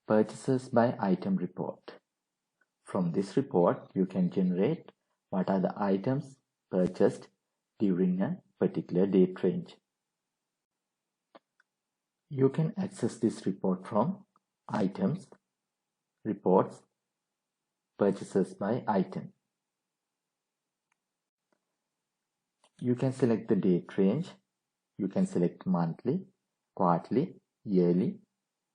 Purchases by item report. From this report, you can generate what are the items purchased during a particular date range. You can access this report from Items, Reports, Purchases by Item. You can select the date range. You can select monthly, quarterly, yearly,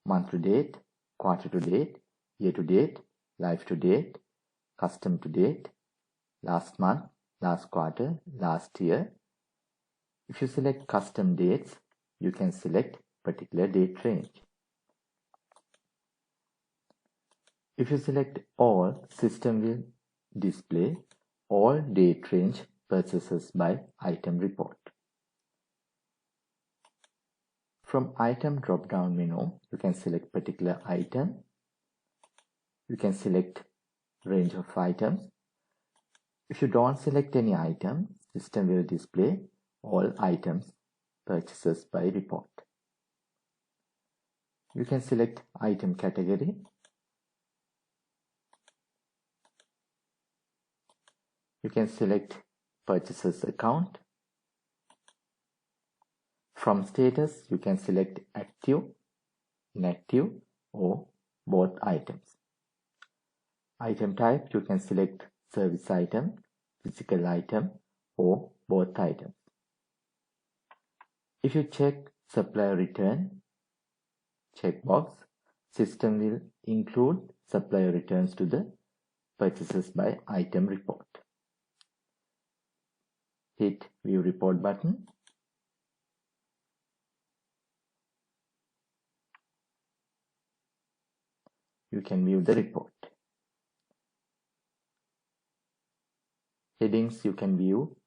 month to date, quarter to date, year to date, life to date, custom to date, last month, last quarter, last year. If you select custom dates, you can select particular date range. If you select all, system will display all date range purchases by item report. From item drop-down menu, you can select particular item. You can select range of items. If you don't select any item, system will display all items purchases by report. You can select item category. You can select purchases account. From status, you can select active, inactive, or both items. Item type, you can select service item, physical item, or both items. If you check supplier return checkbox, system will include supplier returns to the purchases by item report. Hit View Report button. You can view the report. Headings, you can view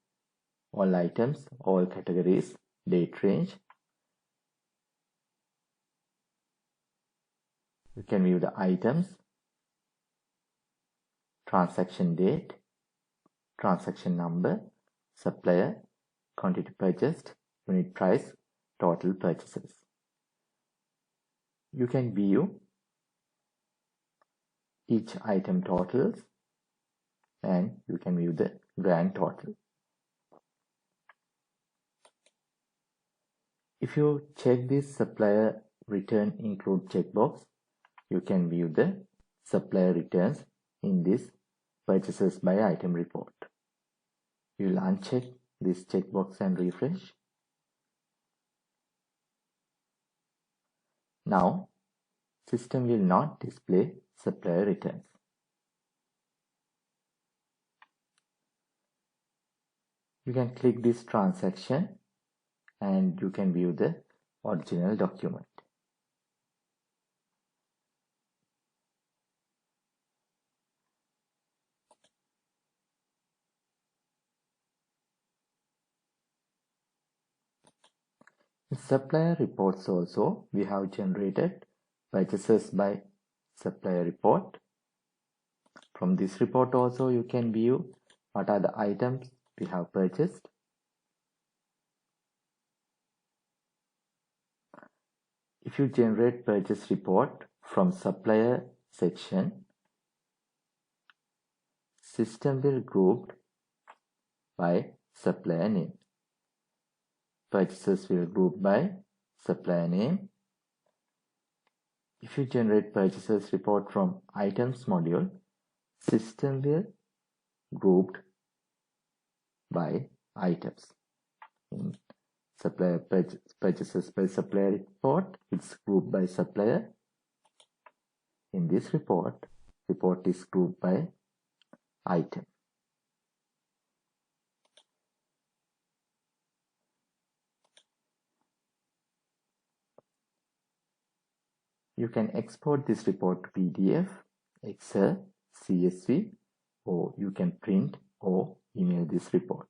all items, all categories, date range. You can view the items, transaction date, transaction number, supplier, quantity purchased, unit price, total purchases. You can view each item totals and you can view the grand total. If you check this supplier return include checkbox, you can view the supplier returns in this purchases by item report. You will uncheck this checkbox and refresh. Now, system will not display supplier returns. You can click this transaction and you can view the original document. In supplier reports also, we have generated purchases by supplier report. From this report also, you can view what are the items we have purchased. If you generate purchase report from supplier section, system will group by supplier name. Purchases will group by supplier name. If you generate purchases report from items module, system will grouped by items. In supplier purchases by supplier report, it's grouped by supplier. In this report is grouped by item. You can export this report to PDF, Excel, CSV, or you can print or email this report.